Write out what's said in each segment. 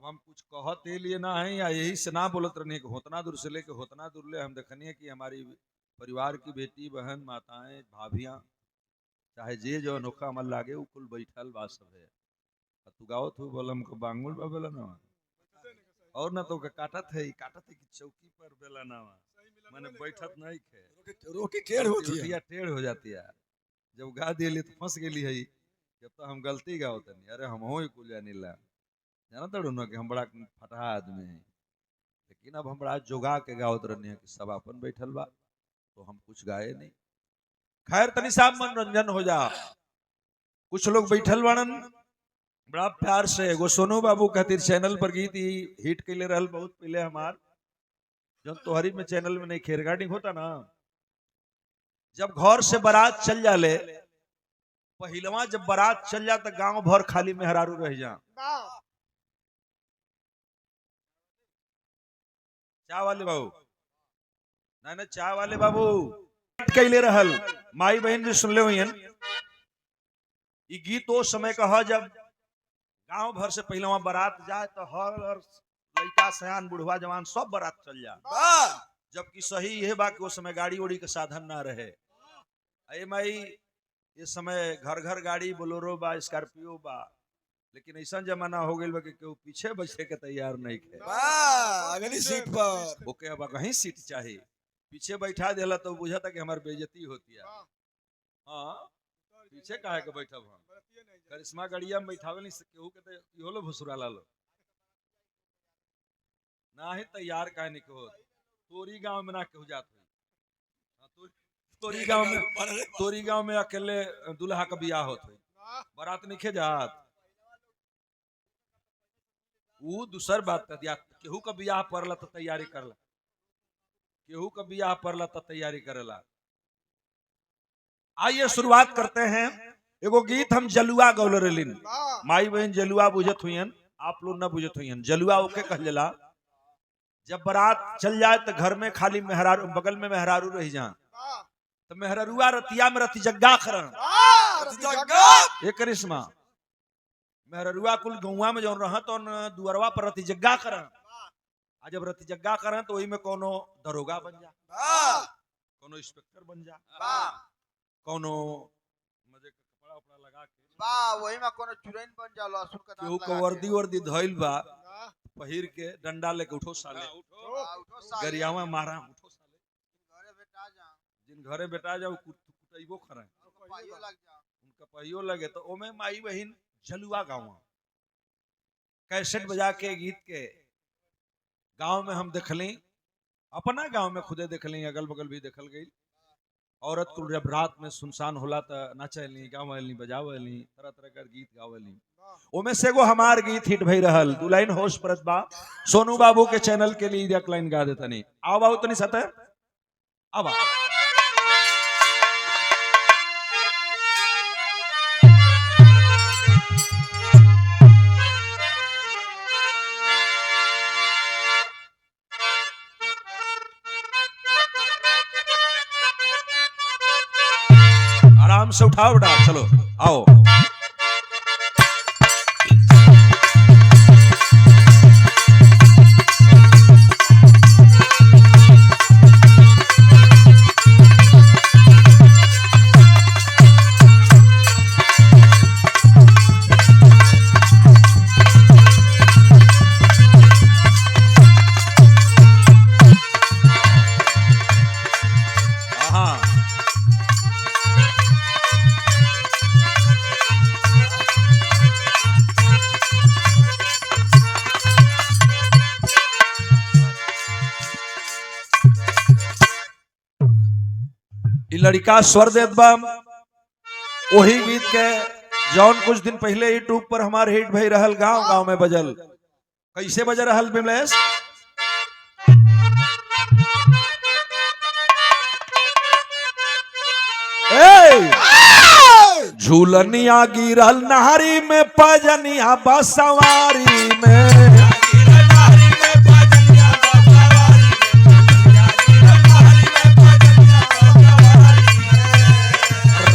अब हम कुछ कहते लिए ना है या यही से ना बोलत रहने कि होतना दूर से लेके होतना दूर ले हम देखनी कि हमारी परिवार की बेटी बहन माताएं भाभियां चाहे जे जो अनोखा अमल लागे वो कुल बैठल बा सब है तू गाओ तू बोलम को बांगुल बा बेला ना और ना तो काटत है कि चौकी पर बेला ना मैंने बैठत नहीं खे रोटी टेढ़ होती है, टेढ़ हो जाती है। जब गा दिली तो फंस गेली है जब तो हम गलती गाओ तनी अरे हम हो कुल जानी ला जाना तड़ू ना कि हम बड़ा फटा आदमी है लेकिन अब हम बड़ा जोगा के गावत रहने कि सब अपन बैठल बा तो हम कुछ गाए नहीं। खैर तनी साहब मनोरंजन हो जा कुछ लोग बैठल बनन बड़ा प्यार से एगो सोनू बाबू खातिर चैनल पर गीत हिट के लिए रहल बहुत पहले हमार जब तोहरी में चैनल में नहीं खे रिकॉर्डिंग होता ना जब घर से बारात चल जाले पहिलवा जब बारात चल जा तो गांव भर खाली मेहरारू रह जा चाय वाले बाबू ना चाय वाले बाबू कैले रहल माई बहन भी सुन ले हुई गीत वो समय का है जब गांव भर से पहले बारात जाए तो हर लड़का सयान बुढ़वा जवान सब बारात चल जाए जबकि सही यह बा कि उस समय गाड़ी उड़ी के साधन ना रहे। अरे माई ये समय घर घर गाड़ी बोलोरो बा स्कॉर्पियो बा लेकिन ऐसा जमाना हो गया कि केहू पीछे बैठे के तैयार नहीं थे अगली सीट पर ओके अब कहीं सीट चाहिए पीछे बैठा देला तो बुझा था कि हमारी बेइज्जती होती है। हाँ पीछे काहे के बैठब हम करिश्मा गड़िया में बैठावे नहीं केहू के तो इहो लो भुसुरा ला लो ना ही तैयार काहे नहीं को तोरी गांव में ना केहू जात हुई तोरी गांव में अकेले दूल्हा का बियाह होत हुई बारात नहीं खे जात वो दूसर बात है केहू का बियाह पड़ला तो तैयारी करला केहू का बियाह पड़ला तो तैयारी करेला। आइए शुरुआत करते हैं एगो गीत हम जलुआ गौल रलिन माई बहन जलुआ बुझत हुई आप लोग ना बुझत हुई जलुआ ओके कह जला जब बारात चल जाए तो घर में खाली मेहरारू बगल में मेहरारू रह जा तो मेहरारुआ रतिया में रति जग्गा करन एक करिश्मा मेहरारुआ कुल गौवा में जो रह तो दुअरवा पर रति जग्गा करन आ जब रति जग्गा करन तो वही में कोनो दरोगा बन जा कोनो इंस्पेक्टर बन जा कोनो मजे का कपड़ा उपड़ा लगा के वही में कोनो चुरैन बन जा लहसुन का केहू को वर्दी धइल बा पहिर के डंडा लेके उठो साले गरियावा मारा उठो साले घरे बेटा जा जिन घरे बेटा जाओ कुटइबो खरे पाइयो लग जा उनका पहियो लगे तो ओमे माई बहन जलुआ गावा कैसेट बजा के गीत के गांव में हम देखली अपना गांव में खुदे देखली अगल बगल भी देखल गई औरत कुल जब रात में सुनसान होला तो नाचली गावली बजावली तरह तरह का गीत गावली ओमे से एगो हमार गीत हिट भई रहल दू लाइन होश परत बा सोनू बाबू के चैनल के लिए एक लाइन गा देता नहीं आओ बाबू तनी सते अब आराम से उठाओ बेटा चलो आओ लड़का स्वर देत बा वही गीत के जौन कुछ दिन पहले यूट्यूब पर हमारे हिट भई रहल गांव गांव में बजल कैसे बज रहल बिमलेश झूलनिया गिरल नहरी में पजनिया बसवारी में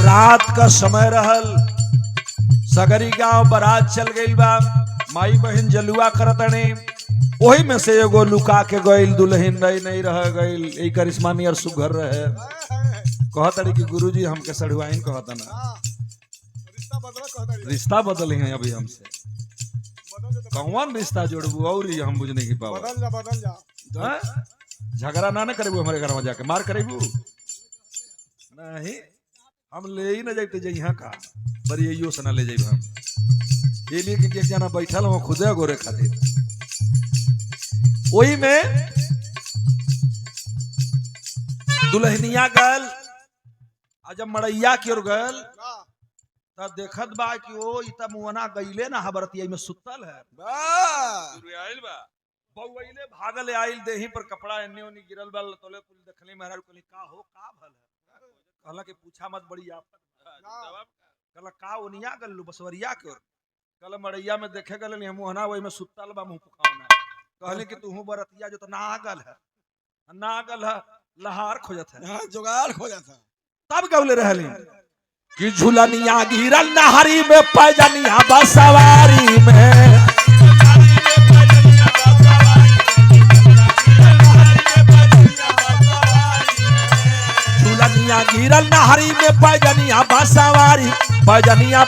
रात का समय रहल सगरी गांव बारात चल गई बा माई बहन जलुआ करतने वही में से एगो लुका के गइल दुल्हन नहीं रह गइल ई करिश्मा नियर सुघर रहे कहतड़ी कि गुरुजी हमके सढ़ुआइन कहता ना रिश्ता बदले हैं अभी हमसे कौन रिश्ता जोड़बू और ये हम बुझने की पावा बदल जा झगड़ा ना करेबू हमारे घर में जाके मार करेबू नहीं हम ले ही ना जाते जे यहाँ का बड़ी यो से ना ले जाइब हम ये लिए कि एक जना बैठल हम खुदे गोरे खातिर वही में दुल्हनिया गल आ जब मड़ैया की ओर गल तब देखत बा कि ओ इता मुवना गईले ना हबरतिया में सुतल है आइल बा बउइले भागल आइल देही पर कपड़ा एन्ने ओनी गिरल बा तोले कुल देखले महाराज कहली का हो का भल है कहला कि पूछा मत बड़ी आफत कहला का ओनिया गल्लू बसवरिया के ओर कहला मड़ैया में देखे गल नहीं मुहना वही में सुतल बा मुंह पुखावना कहले कि तू बरतिया जो तो नागल है लहार खोजत है जुगाड़ खोजा था तब गौले रहले कि झुलनिया गिरल नहरी में पैजनिया बसवारी में झुलनिया गिरल नहरी में पैजनिया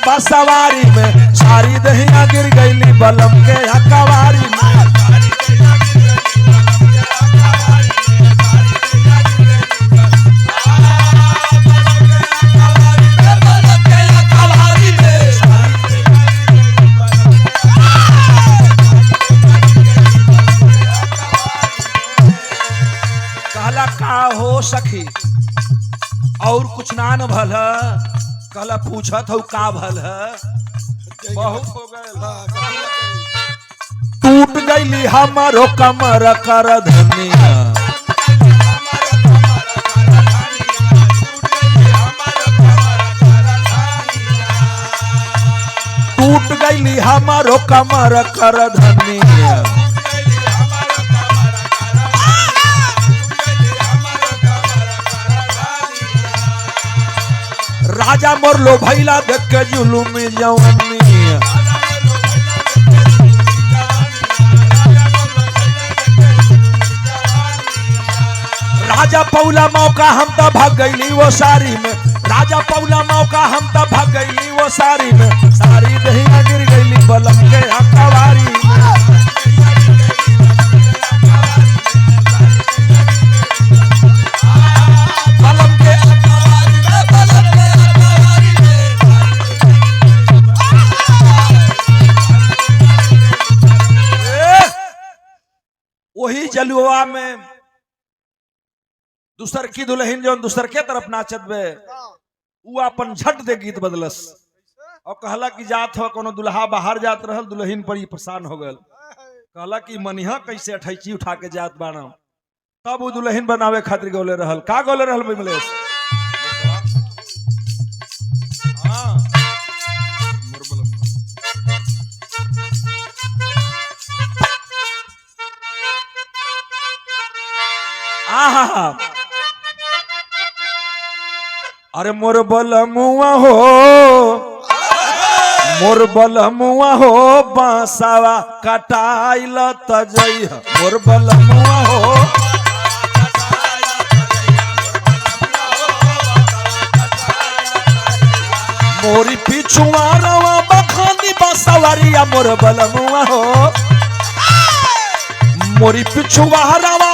बसवारी में सारी दहिया गिर गईली बलम के हकवारी में सखी और कुछ ना न भल कहला पूछत हो का भल बहुत हो गए टूट गईली हमारो कमर कर धनिया टूट गईली हमारो कमर कर धनिया राजा मोरलो भैला देख के जुलूम जवानी राजा पौला मौका हम तो भाग गईली वो सारी में राजा पौला मौका हम तो भाग गईली वो सारी में सारी दहिया गिर गईली बलम के हकवारी वही जलुआ में दूसर की दुल्हन जो दूसर के तरफ नाचत बे वो अपन झट दे गीत बदलस और कहला कि जात हो कोनो दुल्हा बाहर जात रहल दुल्हन पर ही परेशान हो गल कहला कि मनिहा कैसे अठैची उठा के जात बाना तब वो दुल्हन बनावे खातिर गोले रहल का गोले रहल बिमलेश हां आहा अरे मोर बलमुआ हो बांसावा कटाइल तजई मोर बलमुआ हो मोरी पिछुआ रवा बखानी बांसवरिया मोर बलमुआ हो मोरी पिछुआ रवा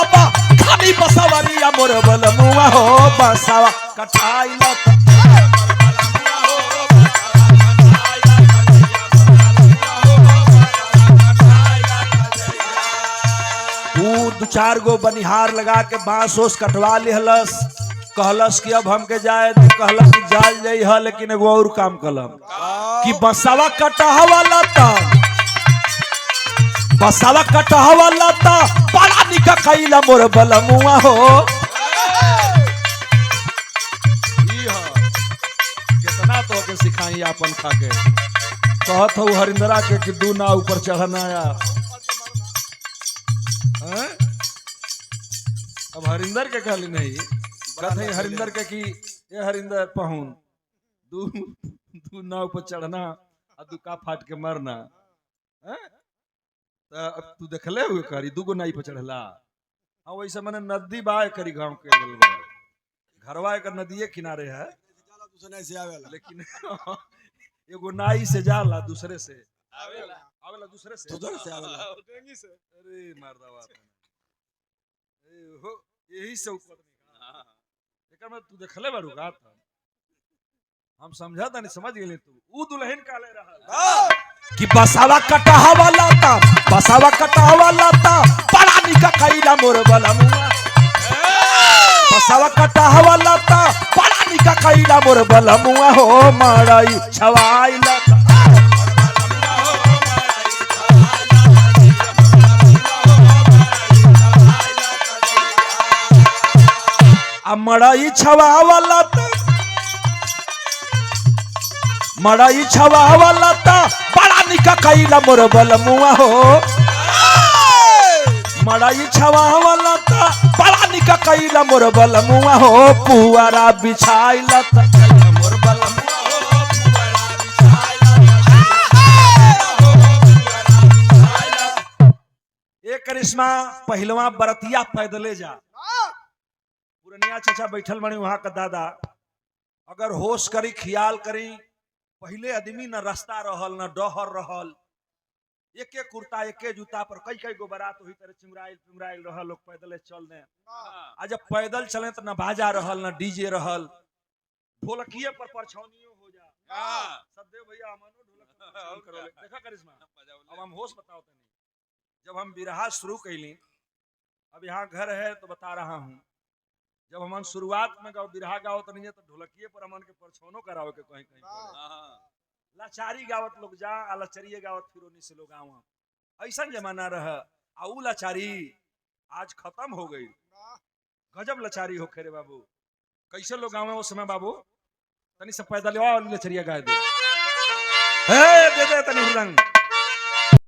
खानी बसवरिया मोर बलमुआ हो बसवा कटाइल दो चार गो बनिहार लगा के बांस ओस कटवा लिहलस कहलस कि अब हमके जाए तो कहलस कि जाल जाई है लेकिन एगो और काम कलम कि बसवा कटहवाला था बसवा कटहवाला था बड़ा निका कैला मोर बलमुआ हो कितना तो के सिखाई अपन खाके कहत हो हरिंदरा के कि दू ना ऊपर चढ़ना आया अब हरिंदर के कहली नहीं कहते हरिंदर के कि ये हरिंदर पहुन दू नाव पर चढ़ना और दुका फाट के मरना अब तू देखले हुए करी दूगो नाई पर चढ़ला। हाँ वैसे मैंने नदी बा करी गांव के अगल बगल, घरवा एक नदिये किनारे है, दूसरे से आवेला लेकिन एगो नाई से जाला दूसरे से आवेला दूसरे से दूसरे से आवेला अरे मर्दा बात है। हो यही से ऊपर एकर में तू देखले बारू का था हम समझा था नहीं समझ गेली तू ऊ दुल्हन काले रहा कि बसावा कटावा लाता बड़ा निका कईला मोर बलमुआ बसावा कटावा लाता बड़ा निका कईला मोर बलमुआ हो मड़ई छवाई लाता मड़ई छवावा लाता मड़ई छवावा लाता बड़ा निका कईला मोर बलमुआ हो मड़ई छवावा लाता बड़ा निका कईला मोर बलमुआ हो पुआरा बिछाई लाता मोर बलमुआ हो पुआरा बिछाई लाता। एक करिश्मा पहलवा बरतिया पैदले जा पुरनिया चाचा बैठल बनी वहां का दादा अगर होश करी ख्याल करी पहले आदमी न रास्ता रहल न डहर रहल एके कुर्ता एके जूता पर कई कई गो बारात वही तरह चिमराइल रहल लोग पैदल चल दे आज जब पैदल चले तो न बाजा रहल न डीजे रहल ढोलकिए पर परछौनियो हो जा सदैव भैया हमनो ढोलक करो देखा करिश्मा अब हम होश बताओ तनी जब हम बिरहा शुरू कैली अब यहाँ घर है तो बता रहा हूँ जब हम शुरुआत में गाओ बिरहा गाओ तो नहीं तो ढोलकिए पर हमन के परछौनो करावे के कहीं कहीं लाचारी गावत लोग जा आ लचरिए गावत फिर ओनी से लोग आवा ऐसा जमाना रह आ ऊ लाचारी आज खत्म हो गई गजब लाचारी होखे रे बाबू कैसे लोग गावे उस समय बाबू तनी से पैदल वाली लचरिया गाय दे हे दे दे तनी हुरंग